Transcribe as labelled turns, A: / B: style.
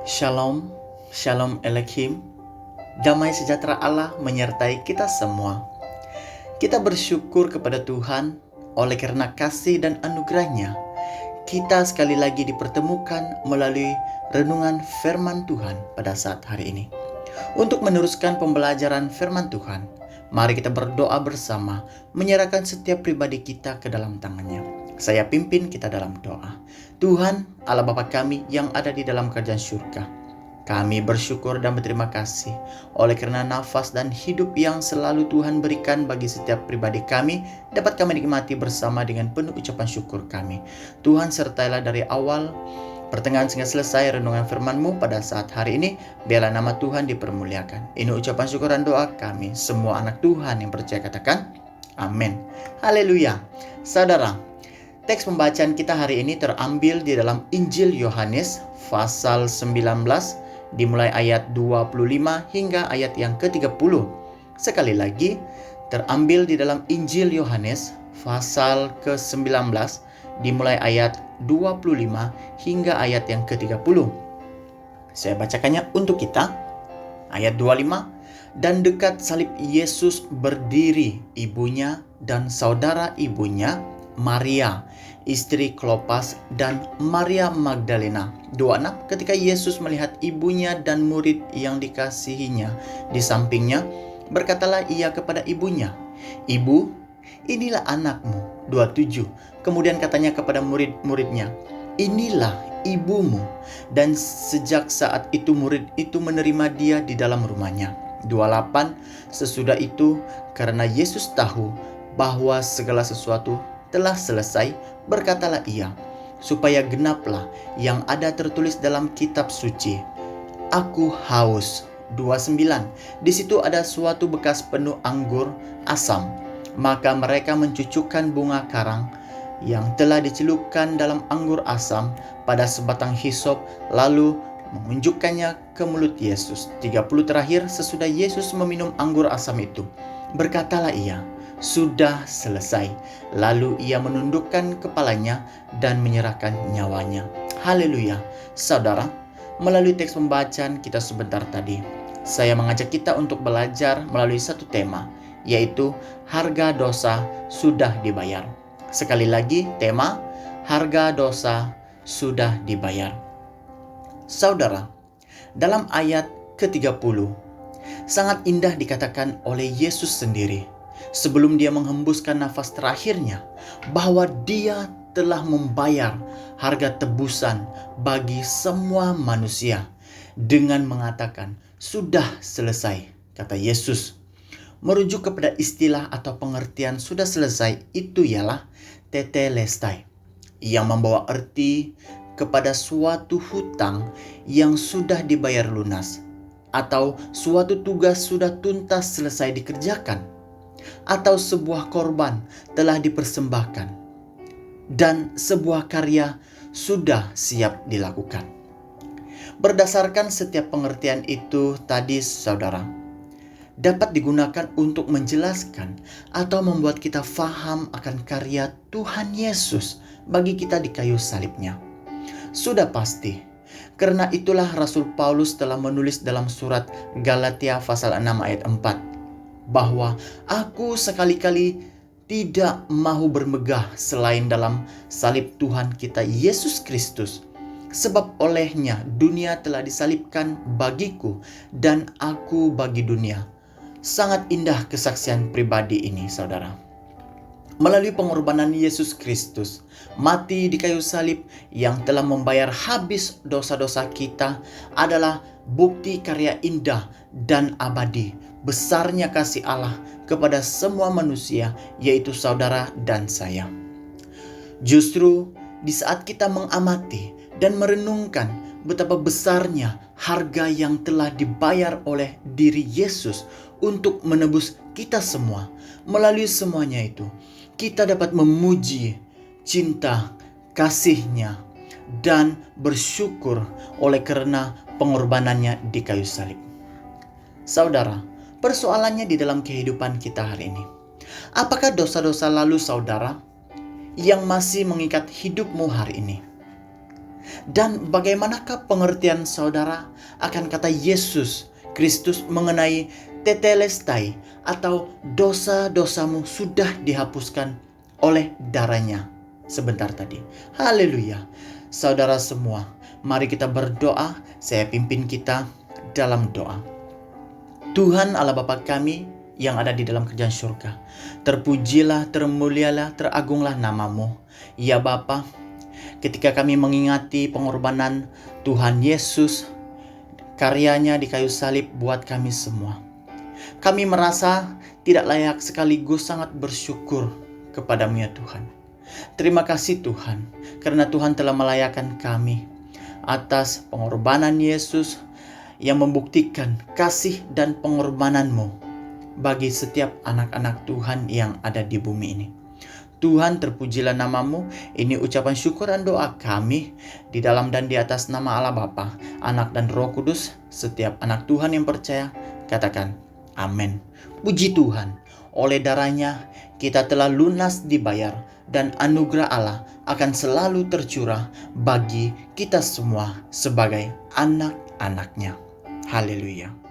A: Shalom, Shalom Aleichem. Damai sejahtera Allah menyertai kita semua. Kita bersyukur kepada Tuhan oleh karena kasih dan anugerahnya. Kita sekali lagi dipertemukan melalui renungan firman Tuhan pada saat hari ini. Untuk meneruskan pembelajaran firman Tuhan, mari kita berdoa bersama, menyerahkan setiap pribadi kita ke dalam tangannya. Saya pimpin kita dalam doa. Tuhan, Allah Bapa kami yang ada di dalam kerajaan surga, kami bersyukur dan berterima kasih oleh karena nafas dan hidup yang selalu Tuhan berikan bagi setiap pribadi kami, dapat kami nikmati bersama dengan penuh ucapan syukur kami. Tuhan, sertailah dari awal, pertengahan sehingga selesai renungan firman-Mu pada saat hari ini. Biarlah nama Tuhan dipermuliakan. Ini ucapan syukur dan doa kami, semua anak Tuhan yang percaya katakan amin. Haleluya. Saudara, teks pembacaan kita hari ini terambil di dalam Injil Yohanes pasal 19, dimulai ayat 25 hingga ayat yang ke-30. Sekali lagi, terambil di dalam Injil Yohanes pasal ke-19, dimulai ayat 25 hingga ayat yang ke-30. Saya bacakannya untuk kita. Ayat 25, dan dekat salib Yesus berdiri ibunya dan saudara ibunya, Maria, istri Klopas, dan Maria Magdalena. 26, ketika Yesus melihat ibunya dan murid yang dikasihinya di sampingnya, berkatalah ia kepada ibunya, "Ibu, inilah anakmu." 27, kemudian katanya kepada murid-muridnya, "Inilah ibumu." Dan sejak saat itu murid itu menerima dia di dalam rumahnya. 28, sesudah itu karena Yesus tahu bahwa segala sesuatu telah selesai, berkatalah ia, supaya genaplah yang ada tertulis dalam kitab suci, "Aku haus." 29, di situ ada suatu bekas penuh anggur asam. Maka mereka mencucukkan bunga karang yang telah dicelupkan dalam anggur asam pada sebatang hisop, lalu mengunjukkannya ke mulut Yesus. 30 terakhir, sesudah Yesus meminum anggur asam itu, berkatalah ia, "Sudah selesai." Lalu ia menundukkan kepalanya dan menyerahkan nyawanya. Haleluya. Saudara, melalui teks pembacaan kita sebentar tadi, saya mengajak kita untuk belajar melalui satu tema, yaitu harga dosa sudah dibayar. Sekali lagi, tema harga dosa sudah dibayar. Saudara, dalam ayat ke-30, sangat indah dikatakan oleh Yesus sendiri sebelum dia menghembuskan nafas terakhirnya, bahwa dia telah membayar harga tebusan bagi semua manusia dengan mengatakan, "Sudah selesai," kata Yesus. Merujuk kepada istilah atau pengertian sudah selesai itu ialah tetelestai, yang membawa arti kepada suatu hutang yang sudah dibayar lunas, atau suatu tugas sudah tuntas selesai dikerjakan, atau sebuah korban telah dipersembahkan, dan sebuah karya sudah siap dilakukan. Berdasarkan setiap pengertian itu tadi, saudara, dapat digunakan untuk menjelaskan atau membuat kita faham akan karya Tuhan Yesus bagi kita di kayu salibnya. Sudah pasti, karena itulah Rasul Paulus telah menulis dalam surat Galatia pasal 6 ayat 4, bahwa aku sekali-kali tidak mau bermegah selain dalam salib Tuhan kita Yesus Kristus. Sebab olehnya dunia telah disalibkan bagiku dan aku bagi dunia. Sangat indah kesaksian pribadi ini, saudara. Melalui pengorbanan Yesus Kristus, mati di kayu salib yang telah membayar habis dosa-dosa kita, adalah bukti karya indah dan abadi besarnya kasih Allah kepada semua manusia, yaitu saudara dan saya. Justru di saat kita mengamati dan merenungkan betapa besarnya harga yang telah dibayar oleh diri Yesus untuk menebus kita semua, melalui semuanya itu, kita dapat memuji cinta kasih-Nya dan bersyukur oleh karena pengorbanannya di kayu salib. Saudara, persoalannya di dalam kehidupan kita hari ini, apakah dosa-dosa lalu saudara yang masih mengikat hidupmu hari ini? Dan bagaimanakah pengertian saudara akan kata Yesus Kristus mengenai tetelestai atau dosa-dosamu sudah dihapuskan oleh darahnya sebentar tadi. Haleluya. Saudara semua, mari kita berdoa. Saya pimpin kita dalam doa. Tuhan Allah Bapa kami yang ada di dalam kerajaan surga, terpujilah, termulialah, teragunglah namamu. Ya Bapa, ketika kami mengingati pengorbanan Tuhan Yesus, karyanya di kayu salib buat kami semua, kami merasa tidak layak, sekaligus sangat bersyukur kepadamu ya Tuhan. Terima kasih Tuhan, karena Tuhan telah melayakkan kami atas pengorbanan Yesus yang membuktikan kasih dan pengorbananmu bagi setiap anak-anak Tuhan yang ada di bumi ini. Tuhan, terpujilah namamu. Ini ucapan syukur dan doa kami di dalam dan di atas nama Allah Bapa, Anak dan Roh Kudus. Setiap anak Tuhan yang percaya katakan amin. Puji Tuhan, oleh darahnya kita telah lunas dibayar, dan anugerah Allah akan selalu tercurah bagi kita semua sebagai anak-anaknya. Haleluya.